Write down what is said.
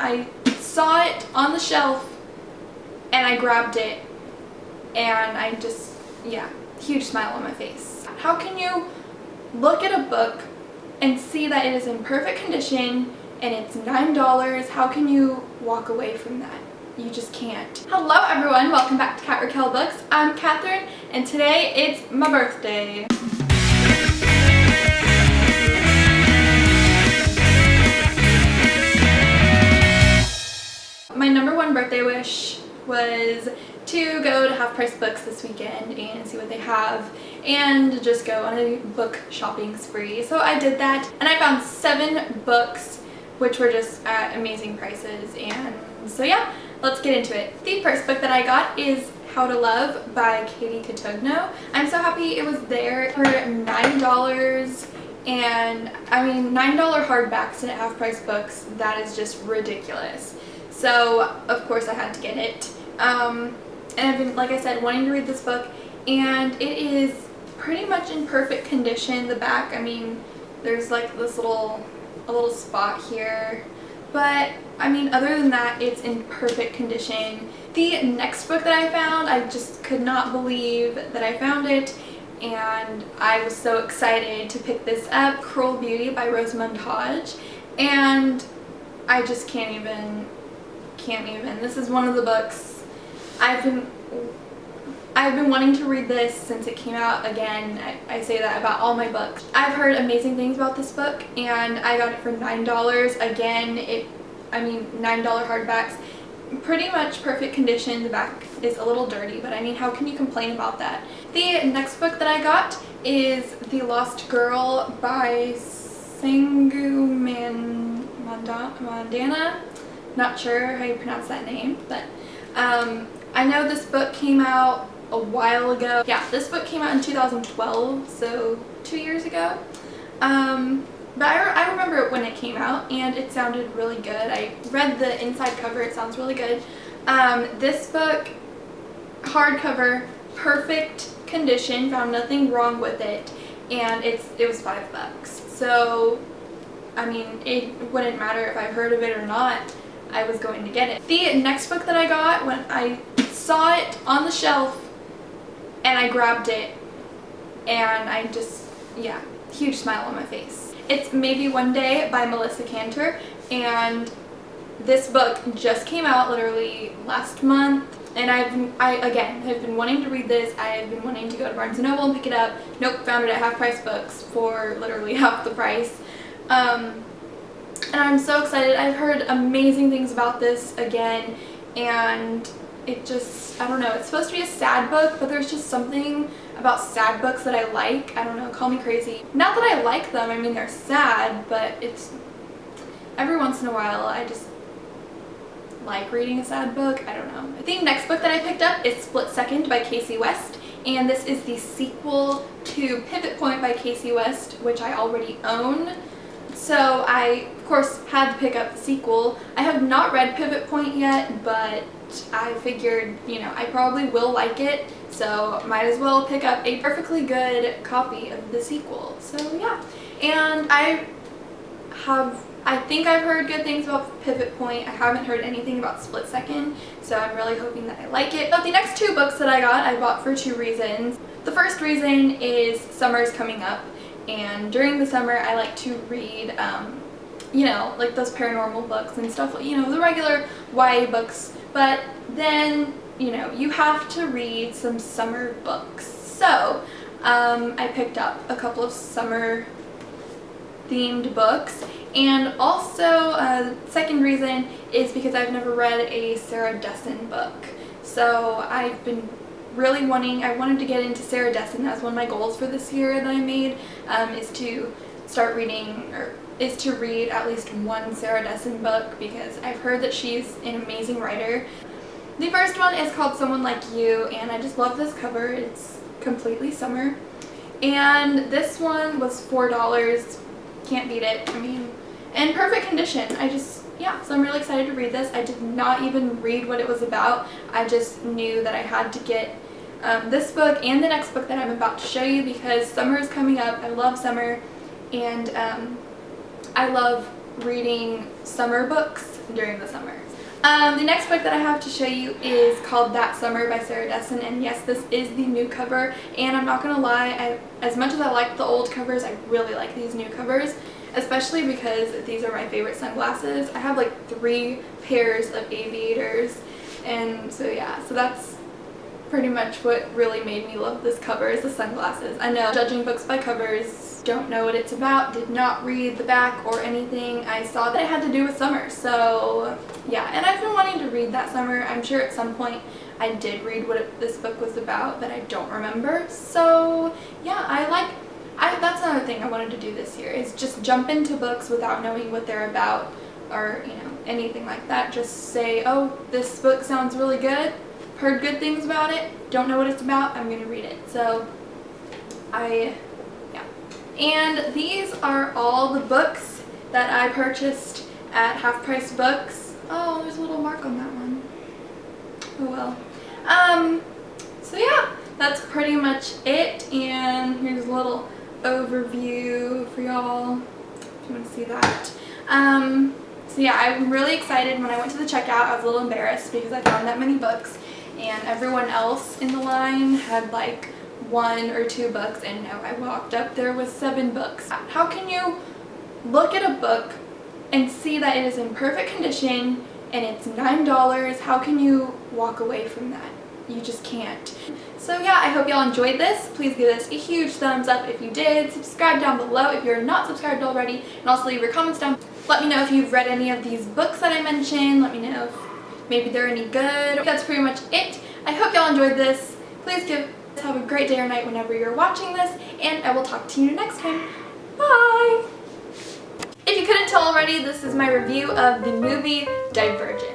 I saw it on the shelf and I grabbed it, and I just, yeah, huge smile on my face. How can you look at a book and see that it is in perfect condition and it's $9? How can you walk away from that? You just can't. Hello everyone, welcome back to Cat Raquel Books. I'm Catherine, and today it's my birthday. My number one birthday wish was to go to Half Price Books this weekend and see what they have and just go on a book shopping spree. So I did that, and I found 7 books which were just at amazing prices, and so yeah, let's get into it. The first book that I got is How to Love by Cotugno. I'm so happy it was there for $9, and I mean $9 hardbacks at Half Price Books, that is just ridiculous. So of course I had to get it. And I've been, like I said, wanting to read this book, and it is pretty much in perfect condition. The back, I mean, there's like this a little spot here, but I mean, other than that, it's in perfect condition. The next book that I found, I just could not believe that I found it, and I was so excited to pick this up. Cruel Beauty by Rosamund Hodge, and I just can't even. This is one of the books I've been wanting to read this since it came out. Again, I say that about all my books. I've heard amazing things about this book, and I got it for $9. Again, $9 hardbacks. Pretty much perfect condition. The back is a little dirty, but I mean, how can you complain about that? The next book that I got is The Lost Girl by Sangu Mandanna. Not sure how you pronounce that name, but I know this book came out a while ago. Yeah, this book came out in 2012, so 2 years ago. But I remember it when it came out, and it sounded really good. I read the inside cover, it sounds really good. This book, hardcover, perfect condition, found nothing wrong with it, and it was $5. So, I mean, it wouldn't matter if I've heard of it or not. I was going to get it. The next book that I got, when I saw it on the shelf and I grabbed it, and I just, yeah, huge smile on my face. It's Maybe One Day by Melissa Kantor, and this book just came out literally last month, and I have been wanting to read this. I have been wanting to go to Barnes & Noble and pick it up. Nope, found it at Half Price Books for literally half the price. And I'm so excited. I've heard amazing things about this again, and it just, I don't know, it's supposed to be a sad book, but there's just something about sad books that I like. I don't know, call me crazy. Not that I like them, I mean, they're sad, but it's, every once in a while I just like reading a sad book. I don't know. The next book that I picked up is Split Second by Kasie West, and this is the sequel to Pivot Point by Kasie West, which I already own. So I, of course, had to pick up the sequel. I have not read Pivot Point yet, but I figured, you know, I probably will like it, so might as well pick up a perfectly good copy of the sequel. So yeah, and I think I've heard good things about Pivot Point. I haven't heard anything about Split Second, so I'm really hoping that I like it. But the next 2 books that I bought for 2 reasons. The first reason is summer's coming up, and during the summer I like to read, you know, like those paranormal books and stuff, you know, the regular YA books, but then, you know, you have to read some summer books. So I picked up a couple of summer themed books, and also second reason is because I've never read a Sarah Dessen book. So I've been really I wanted to get into Sarah Dessen. That's one of my goals for this year that I made, is to start reading, or is to read at least one Sarah Dessen book, because I've heard that she's an amazing writer. The first one is called Someone Like You, and I just love this cover. It's completely summer. And this one was $4. Can't beat it. I mean, in perfect condition. Yeah, so I'm really excited to read this. I did not even read what it was about. I just knew that I had to get this book and the next book that I'm about to show you, because summer is coming up. I love summer, and I love reading summer books. during the summer. The next book that I have to show you is called That Summer by Sarah Dessen, and yes, this is the new cover, and I'm not gonna lie, as much as I like the old covers, I really like these new covers, especially because these are my favorite sunglasses. I have like 3 pairs of aviators, and so yeah, so that's pretty much what really made me love this cover is the sunglasses. I know judging books by covers, don't know what it's about, did not read the back or anything. I saw that it had to do with summer, so yeah, and I've been wanting to read That Summer. I'm sure at some point I did read what this book was about, but I don't remember. So yeah, that's another thing I wanted to do this year is just jump into books without knowing what they're about or, you know, anything like that. Just say, oh, this book sounds really good, heard good things about it, don't know what it's about, I'm gonna read it. So and these are all the books that I purchased at Half Price Books. Oh, there's a little mark on that one. Oh well. So yeah, that's pretty much it, and here's a little overview for y'all if you want to see that. So yeah, I'm really excited. When I went to the checkout, I was a little embarrassed because I found that many books, and everyone else in the line had like 1 or 2 books, and no, I walked up there with 7 books. How can you look at a book and see that it is in perfect condition and it's $9? How can you walk away from that? You just can't. So yeah, I hope y'all enjoyed this. Please give this a huge thumbs up if you did. Subscribe down below if you're not subscribed already, and also leave your comments down. Let me know if you've read any of these books that I mentioned. Let me know if maybe they're any good. That's pretty much it. I hope y'all enjoyed this. Please have a great day or night whenever you're watching this, and I will talk to you next time. Bye! If you couldn't tell already, this is my review of the movie Divergent.